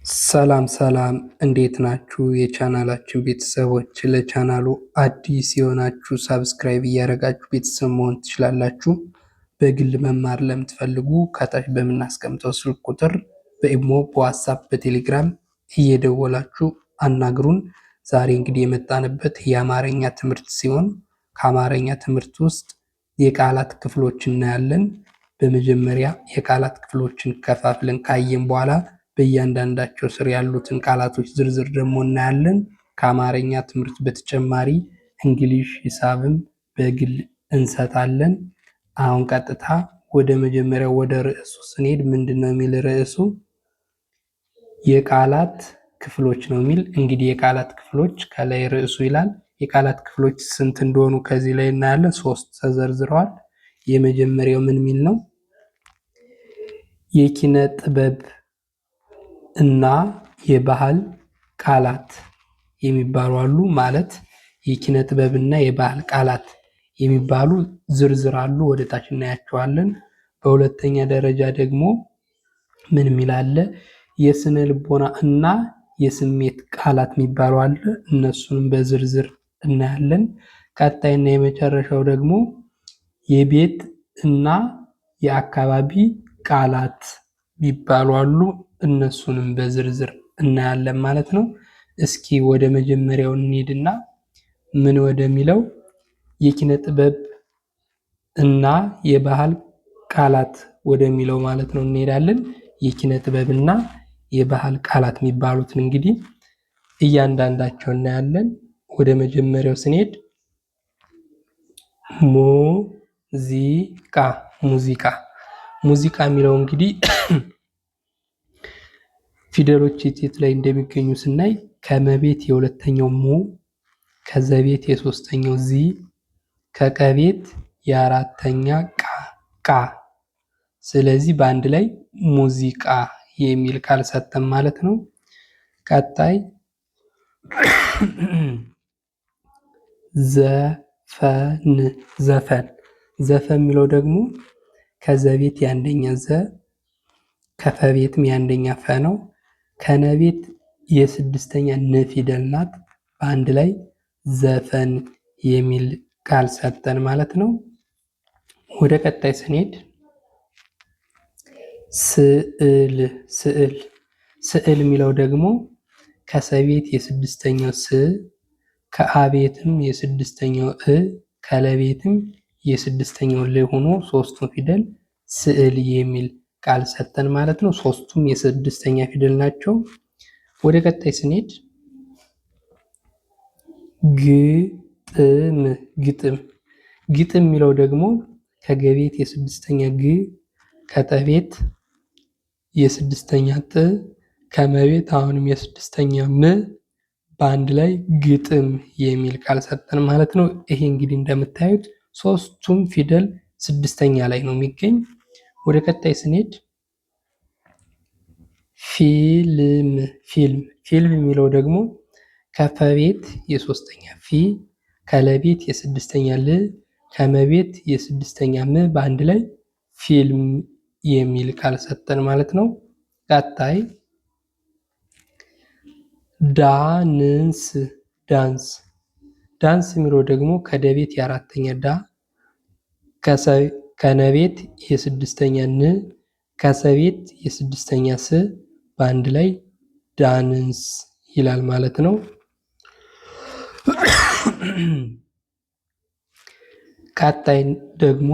ሰላም ሰላም እንዴት ናችሁ? የቻናላችን ቤተሰቦች ለቻናሉ አዲስ የሆናችሁ ሳብስክራይብ እያደረጋችሁ ቤተሰብ መሆን ትችላላችሁ። በግል መማር ለምትፈልጉ ከታች በምናስቀምጠው ስልክ ቁጥር በኢሞ፣ በዋትሳፕ፣ በቴሌግራም እየደወላችሁ አናግሩን። ዛሬ እንግዲህ የመጣንበት የአማርኛ ትምህርት ሲሆን ከአማርኛ ትምህርት ውስጥ የቃላት ክፍሎች እናያለን። በመጀመሪያ የቃላት ክፍሎችን ከፋፍለን ካየን በኋላ በእያንዳንዳቸው ስር ያሉትን ቃላቶች ዝርዝር ደግሞ እናያለን። ከአማርኛ ትምህርት በተጨማሪ እንግሊሽ፣ ሂሳብም በግል እንሰጣለን። አሁን ቀጥታ ወደ መጀመሪያው ወደ ርዕሱ ስንሄድ ምንድነው የሚል ርዕሱ የቃላት ክፍሎች ነው የሚል። እንግዲህ የቃላት ክፍሎች ከላይ ርዕሱ ይላል። የቃላት ክፍሎች ስንት እንደሆኑ ከዚህ ላይ እናያለን። 3 ተዘርዝረዋል። የመጀመሪያው ምን የሚል ነው? የኪነ ጥበብ እና የባህል ቃላት የሚባሉ አሉ። ማለት የኪነ ጥበብ እና የባህል ቃላት የሚባሉ ዝርዝር አሉ። ወደ ታች እናያቸዋለን። በሁለተኛ ደረጃ ደግሞ ምን የሚል አለ? የስነ ልቦና እና የስሜት ቃላት የሚባሉ አለ። እነሱንም በዝርዝር እናያለን። ቀጣይና የመጨረሻው ደግሞ የቤት እና የአካባቢ ቃላት የሚባሉ አሉ። እነሱንም በዝርዝር እናያለን ማለት ነው። እስኪ ወደ መጀመሪያው እንሂድና ምን ወደሚለው የኪነ ጥበብ እና የባህል ቃላት ወደሚለው ማለት ነው እንሄዳለን። የኪነ ጥበብ እና የባህል ቃላት የሚባሉትን እንግዲህ እያንዳንዳቸው እናያለን። ወደ መጀመሪያው ስንሄድ ሙዚቃ ሙዚቃ ሙዚቃ የሚለው እንግዲህ ፊደሎች የት ላይ እንደሚገኙ ስናይ ከመቤት የሁለተኛው ሙ፣ ከዘቤት የሶስተኛው ዚ፣ ከቀቤት የአራተኛ ቃ። ስለዚህ በአንድ ላይ ሙዚቃ የሚል ቃል ሰጠን ማለት ነው። ቀጣይ ዘፈን ዘፈን የሚለው ደግሞ ከዘቤት የአንደኛ ዘ፣ ከፈቤትም የአንደኛ ፈ ነው። ከነቤት የስድስተኛ ን ፊደል ናት። በአንድ ላይ ዘፈን የሚል ቃል ሰጠን ማለት ነው። ወደ ቀጣይ ስንሄድ ስዕል ስዕል ስዕል የሚለው ደግሞ ከሰቤት የስድስተኛው ስ፣ ከአቤትም የስድስተኛው እ፣ ከለቤትም የስድስተኛው ል ሆኖ ሶስቱም ፊደል ስዕል የሚል ቃል ሰጠን ማለት ነው። ሶስቱም የስድስተኛ ፊደል ናቸው። ወደ ቀጣይ ስንሄድ ግጥም ግጥም ግጥም የሚለው ደግሞ ከገቤት የስድስተኛ ግ፣ ከጠቤት የስድስተኛ ጥ፣ ከመቤት አሁንም የስድስተኛ ም፣ በአንድ ላይ ግጥም የሚል ቃል ሰጠን ማለት ነው። ይሄ እንግዲህ እንደምታዩት ሶስቱም ፊደል ስድስተኛ ላይ ነው የሚገኝ። ወደ ቀጣይ ስንሄድ ፊልም ፊልም ፊልም የሚለው ደግሞ ከፈቤት የሶስተኛ ፊ፣ ከለቤት የስድስተኛ ል፣ ከመቤት የስድስተኛ ም፣ በአንድ ላይ ፊልም የሚል ቃል ሰጠን ማለት ነው። ቀጣይ ዳንስ ዳንስ ዳንስ የሚለው ደግሞ ከደቤት የአራተኛ ዳ፣ ከነቤት የስድስተኛ ን፣ ከሰቤት የስድስተኛ ስ፣ በአንድ ላይ ዳንስ ይላል ማለት ነው። ቀጣይ ደግሞ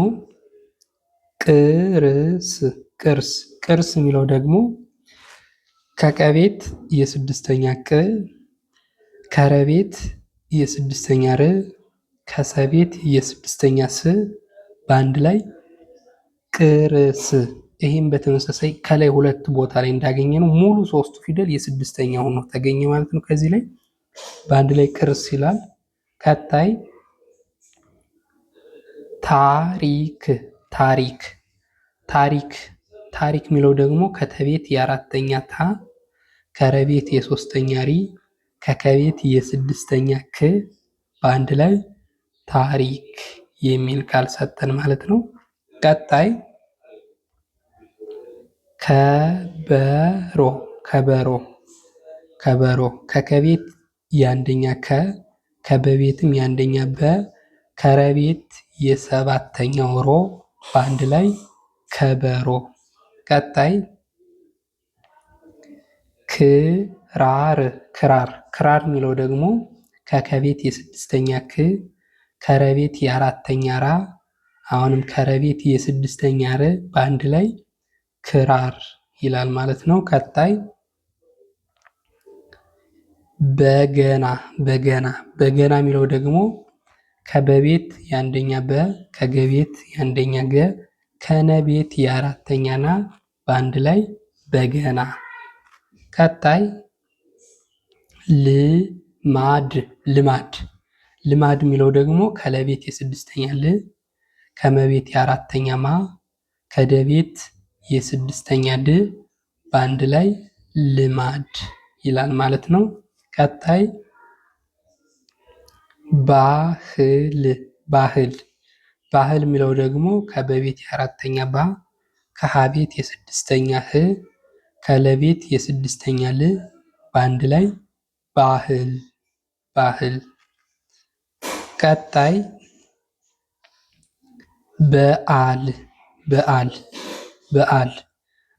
ቅርስ ቅርስ ቅርስ የሚለው ደግሞ ከቀቤት የስድስተኛ ቅ፣ ከረቤት የስድስተኛ ር፣ ከሰቤት የስድስተኛ ስ፣ በአንድ ላይ ቅርስ። ይህም በተመሳሳይ ከላይ ሁለት ቦታ ላይ እንዳገኘ ነው ሙሉ ሶስቱ ፊደል የስድስተኛ ሆኖ ተገኘ ማለት ነው። ከዚህ ላይ በአንድ ላይ ቅርስ ይላል። ቀጣይ ታሪክ ታሪክ ታሪክ ታሪክ የሚለው ደግሞ ከተቤት የአራተኛ ታ፣ ከረቤት የሶስተኛ ሪ፣ ከከቤት የስድስተኛ ክ፣ በአንድ ላይ ታሪክ የሚል ቃል ሰጠን ማለት ነው። ቀጣይ ከበሮ ከበሮ ከበሮ ከከቤት የአንደኛ ከ ከበቤትም የአንደኛ በ ከረቤት የሰባተኛው ሮ በአንድ ላይ ከበሮ። ቀጣይ ክራር ክራር ክራር የሚለው ደግሞ ከከቤት የስድስተኛ ክ ከረቤት የአራተኛ ራ አሁንም ከረቤት የስድስተኛ ር በአንድ ላይ ክራር ይላል ማለት ነው። ቀጣይ በገና በገና በገና የሚለው ደግሞ ከበቤት የአንደኛ በ ከገቤት የአንደኛ ገ ከነቤት የአራተኛ ና በአንድ ላይ በገና። ቀጣይ ልማድ ልማድ ልማድ የሚለው ደግሞ ከለቤት የስድስተኛ ል ከመቤት የአራተኛ ማ ከደቤት የስድስተኛ ድ በአንድ ላይ ልማድ ይላል ማለት ነው። ቀጣይ ባህል ባህል ባህል የሚለው ደግሞ ከበቤት የአራተኛ ባ ከሀቤት የስድስተኛ ህ ከለቤት የስድስተኛ ል በአንድ ላይ ባህል ባህል። ቀጣይ በዓል በዓል በዓል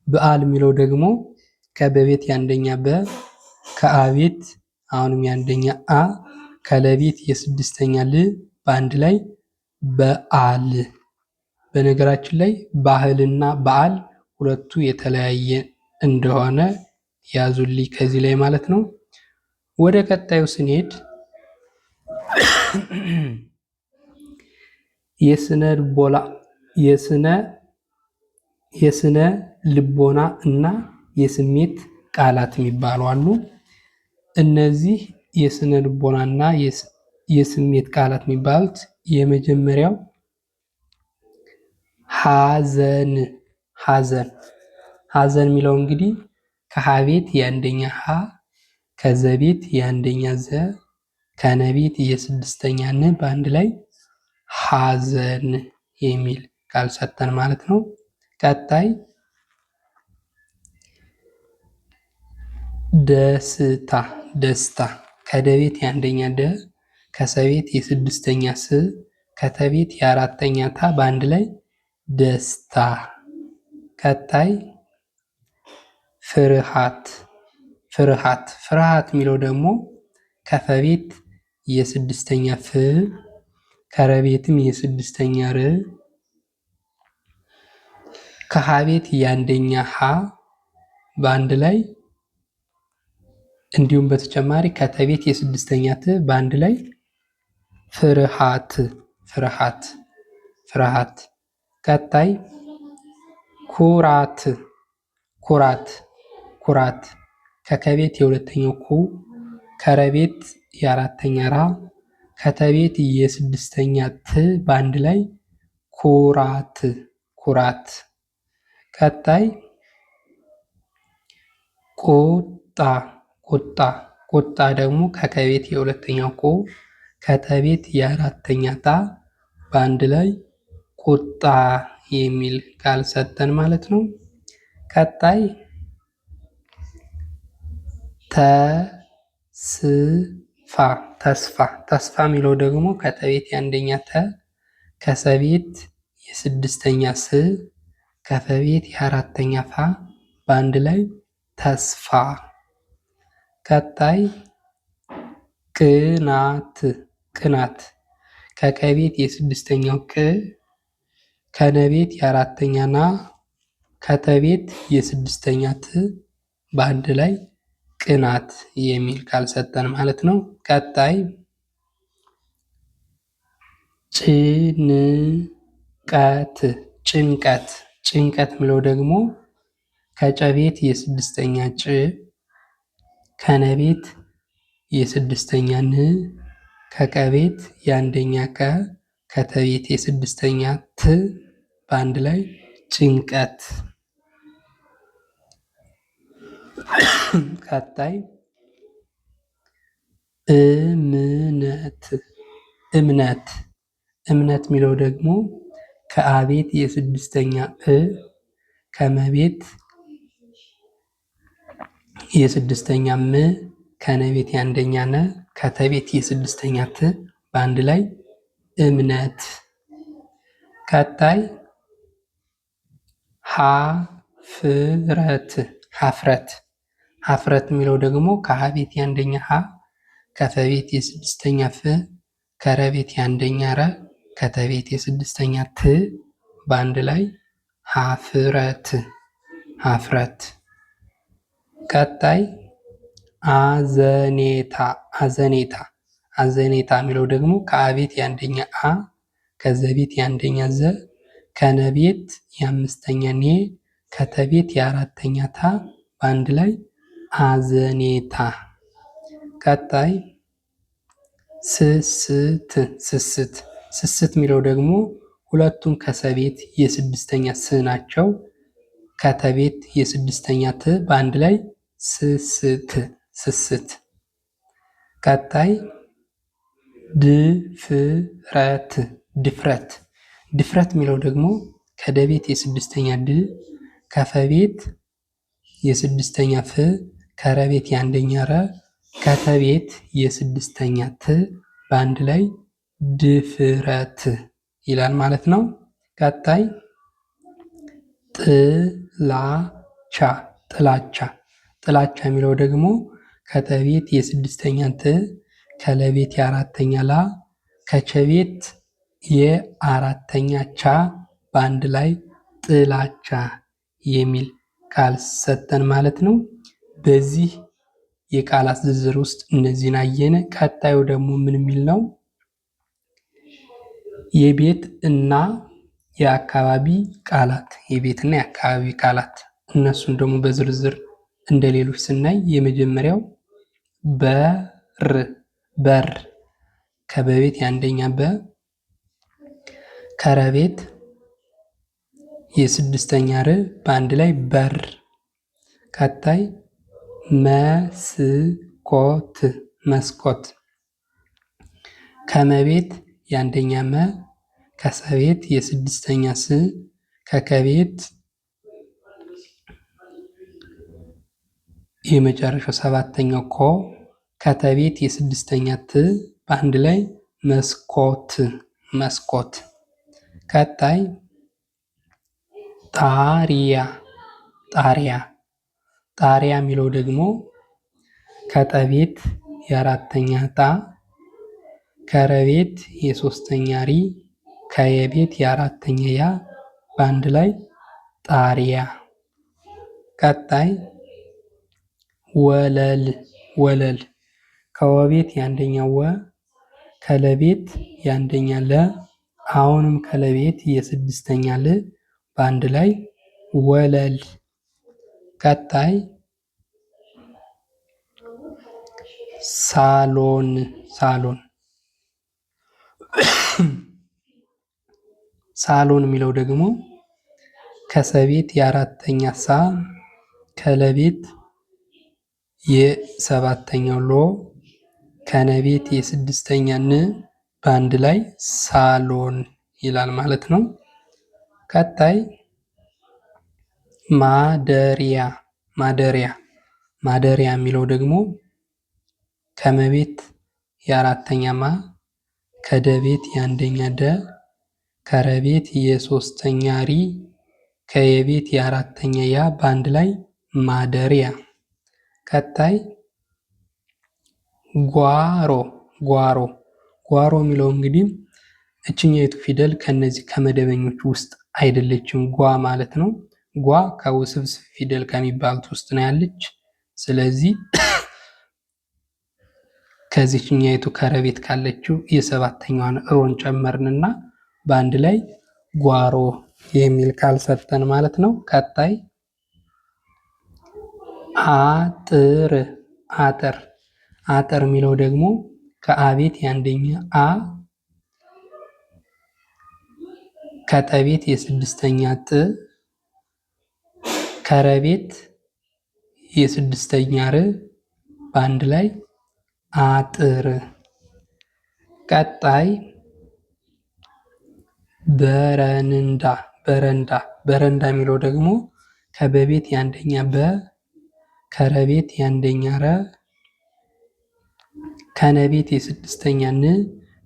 በዓል የሚለው ደግሞ ከበቤት የአንደኛ በ ከአቤት አሁንም የአንደኛ አ ከለቤት የስድስተኛ ል በአንድ ላይ በዓል። በነገራችን ላይ ባህልና በዓል ሁለቱ የተለያየ እንደሆነ ያዙልኝ ከዚህ ላይ ማለት ነው። ወደ ቀጣዩ ስንሄድ የስነ ልቦና እና የስሜት ቃላት የሚባሉ አሉ። እነዚህ የስነ ልቦና እና የስሜት ቃላት የሚባሉት የመጀመሪያው ሐዘን ሐዘን ሐዘን የሚለው እንግዲህ ከሀቤት የአንደኛ ሀ ከዘቤት የአንደኛ ዘ ከነቤት የስድስተኛ ን በአንድ ላይ ሐዘን የሚል ቃል ሰጠን ማለት ነው። ቀጣይ ደስታ ደስታ ከደቤት የአንደኛ ደ ከሰቤት የስድስተኛ ስ ከተቤት የአራተኛ ታ በአንድ ላይ ደስታ። ቀጣይ ፍርሃት ፍርሃት ፍርሃት የሚለው ደግሞ ከፈቤት የስድስተኛ ፍ ከረቤትም የስድስተኛ ር ከሀቤት የአንደኛ ሀ በአንድ ላይ እንዲሁም በተጨማሪ ከተቤት የስድስተኛ ት በአንድ ላይ ፍርሃት ፍርሃት ፍርሃት። ቀጣይ ኩራት ኩራት ኩራት ከከቤት የሁለተኛው ኩ ከረቤት የአራተኛ ራ ከተቤት የስድስተኛ ት በአንድ ላይ ኩራት ኩራት። ቀጣይ ቁጣ ቁጣ ቁጣ ደግሞ ከከቤት የሁለተኛው ቁ ከተቤት የአራተኛ ጣ በአንድ ላይ ቁጣ የሚል ቃል ሰጠን ማለት ነው። ቀጣይ ተስፋ ተስፋ ተስፋ የሚለው ደግሞ ከተቤት የአንደኛ ተ ከሰቤት የስድስተኛ ስ ከፈቤት የአራተኛ ፋ በአንድ ላይ ተስፋ። ቀጣይ ቅናት ቅናት ከቀቤት የስድስተኛው ቅ ከነቤት የአራተኛ ና ከተቤት የስድስተኛ ት በአንድ ላይ ቅናት የሚል ቃል ሰጠን ማለት ነው። ቀጣይ ጭንቀት ጭንቀት ጭንቀት ምለው ደግሞ ከጨቤት የስድስተኛ ጭ ከነቤት የስድስተኛ ን ከቀቤት የአንደኛ ቀ ከተቤት የስድስተኛ ት በአንድ ላይ ጭንቀት። ቀጣይ እምነት እምነት እምነት የሚለው ደግሞ ከአቤት የስድስተኛ እ ከመቤት የስድስተኛ ም ከነቤት የአንደኛ ነ ከተቤት የስድስተኛ ት በአንድ ላይ እምነት። ቀጣይ ሀፍረት ሀፍረት ሀፍረት የሚለው ደግሞ ከሀቤት የአንደኛ ሀ ከፈቤት የስድስተኛ ፍ ከረቤት የአንደኛ ረ ከተቤት የስድስተኛ ት በአንድ ላይ ሀፍረት ሀፍረት። ቀጣይ አዘኔታ አዘኔታ አዘኔታ የሚለው ደግሞ ከአቤት የአንደኛ አ ከዘቤት የአንደኛ ዘ ከነቤት የአምስተኛ ኔ ከተቤት የአራተኛ ታ በአንድ ላይ አዘኔታ። ቀጣይ ስስት ስስት ስስት የሚለው ደግሞ ሁለቱም ከሰቤት የስድስተኛ ስ ናቸው። ከተቤት የስድስተኛ ት በአንድ ላይ ስስት ስስት። ቀጣይ ድፍረት ድፍረት ድፍረት የሚለው ደግሞ ከደቤት የስድስተኛ ድ ከፈቤት የስድስተኛ ፍ ከረቤት የአንደኛ ረ ከተቤት የስድስተኛ ት በአንድ ላይ ድፍረት ይላል ማለት ነው። ቀጣይ ጥላቻ ጥላቻ ጥላቻ የሚለው ደግሞ ከተቤት የስድስተኛ ት ከለቤት የአራተኛ ላ ከቸቤት የአራተኛ ቻ በአንድ ላይ ጥላቻ የሚል ቃል ሰጠን ማለት ነው። በዚህ የቃላት ዝርዝር ውስጥ እነዚህን አየነ። ቀጣዩ ደግሞ ምን የሚል ነው? የቤት እና የአካባቢ ቃላት የቤትና የአካባቢ ቃላት እነሱን ደግሞ በዝርዝር እንደ ሌሎች ስናይ የመጀመሪያው በር በር ከበቤት የአንደኛ በ ከረቤት የስድስተኛ ር በአንድ ላይ በር። ቀጣይ መስኮት መስኮት ከመቤት የአንደኛ መ ከሰቤት የስድስተኛ ስ ከከቤት የመጨረሻው ሰባተኛው ኮ ከተቤት የስድስተኛ ት በአንድ ላይ መስኮት መስኮት። ቀጣይ ጣሪያ ጣሪያ ጣሪያ የሚለው ደግሞ ከጠቤት የአራተኛ ጣ ከረቤት የሶስተኛ ሪ ከየቤት የአራተኛ ያ በአንድ ላይ ጣሪያ። ቀጣይ ወለል ወለል ከወቤት የአንደኛ ወ ከለቤት የአንደኛ ለ አሁንም ከለቤት የስድስተኛ ል በአንድ ላይ ወለል። ቀጣይ ሳሎን ሳሎን ሳሎን የሚለው ደግሞ ከሰቤት የአራተኛ ሳ ከለቤት የሰባተኛው ሎ ከነቤት የስድስተኛ ን በአንድ ላይ ሳሎን ይላል ማለት ነው። ቀጣይ ማደሪያ ማደሪያ ማደሪያ የሚለው ደግሞ ከመቤት የአራተኛ ማ ከደቤት የአንደኛ ደ ከረቤት የሶስተኛ ሪ ከየቤት የአራተኛ ያ በአንድ ላይ ማደሪያ። ቀጣይ ጓሮ ጓሮ ጓሮ የሚለው እንግዲህ እችኛይቱ ፊደል ከነዚህ ከመደበኞች ውስጥ አይደለችም። ጓ ማለት ነው። ጓ ከውስብስብ ፊደል ከሚባሉት ውስጥ ነው ያለች። ስለዚህ ከዚህኛይቱ ከረቤት ካለችው የሰባተኛዋን ሮን ጨመርንና በአንድ ላይ ጓሮ የሚል ቃል ሰጠን ማለት ነው። ቀጣይ አጥር አጥር አጥር የሚለው ደግሞ ከአቤት የአንደኛ አ ከጠቤት የስድስተኛ ጥ ከረቤት የስድስተኛ ር በአንድ ላይ አጥር። ቀጣይ በረንዳ በረንዳ በረንዳ የሚለው ደግሞ ከበቤት የአንደኛ በ ከረቤት የአንደኛ ረ ከነቤት የስድስተኛ ን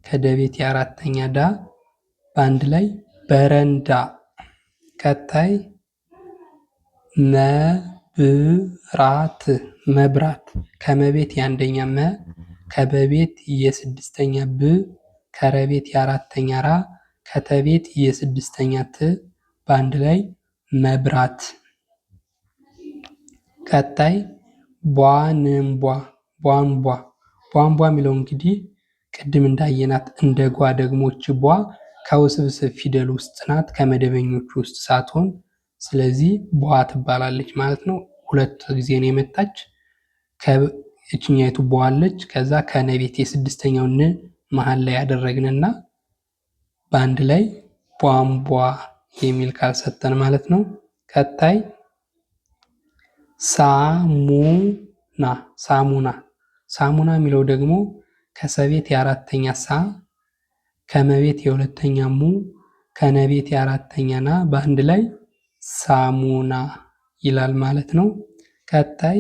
ከደቤት የአራተኛ ዳ በአንድ ላይ በረንዳ። ቀጣይ መብራት መብራት ከመቤት የአንደኛ መ ከበቤት የስድስተኛ ብ ከረቤት የአራተኛ ራ ከተቤት የስድስተኛ ት በአንድ ላይ መብራት። ቀጣይ ቧንቧ ቧንቧ ቧንቧ የሚለው እንግዲህ ቅድም እንዳየናት እንደ ጓ ደግሞች ቧ ከውስብስብ ፊደል ውስጥ ናት፣ ከመደበኞቹ ውስጥ ሳትሆን፣ ስለዚህ ቧ ትባላለች ማለት ነው። ሁለት ጊዜ ነው የመጣች። ከእችኛይቱ ቧ አለች። ከዛ ከነቤት የስድስተኛው ን መሀል ላይ ያደረግንና በአንድ ላይ ቧንቧ የሚል ቃል ሰጠን ማለት ነው። ቀጣይ ሳሙና ሳሙና ሳሙና የሚለው ደግሞ ከሰቤት የአራተኛ ሳ ከመቤት የሁለተኛ ሙ ከነቤት የአራተኛ ና በአንድ ላይ ሳሙና ይላል ማለት ነው። ቀጣይ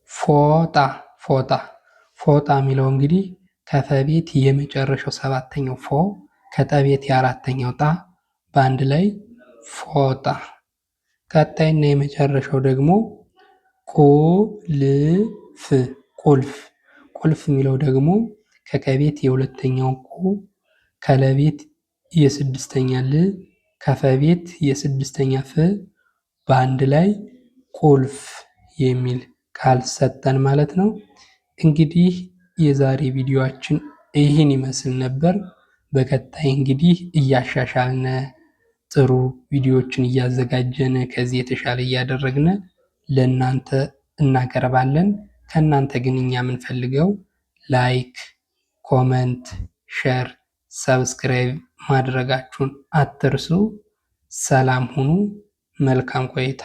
ፎጣ ፎጣ ፎጣ የሚለው እንግዲህ ከፈቤት የመጨረሻው ሰባተኛው ፎ ከጠቤት የአራተኛው ጣ በአንድ ላይ ፎጣ። ቀጣይና የመጨረሻው ደግሞ ቁልፍ ቁልፍ ቁልፍ የሚለው ደግሞ ከቀቤት የሁለተኛው ቁ ከለቤት የስድስተኛ ል ከፈቤት የስድስተኛ ፍ በአንድ ላይ ቁልፍ የሚል ቃል ሰጠን ማለት ነው። እንግዲህ የዛሬ ቪዲዮአችን ይህን ይመስል ነበር። በቀጣይ እንግዲህ እያሻሻልነ ጥሩ ቪዲዮዎችን እያዘጋጀን ከዚህ የተሻለ እያደረግን ለእናንተ እናቀርባለን። ከእናንተ ግን እኛ የምንፈልገው ላይክ፣ ኮመንት፣ ሼር፣ ሰብስክራይብ ማድረጋችሁን አትርሱ። ሰላም ሁኑ። መልካም ቆይታ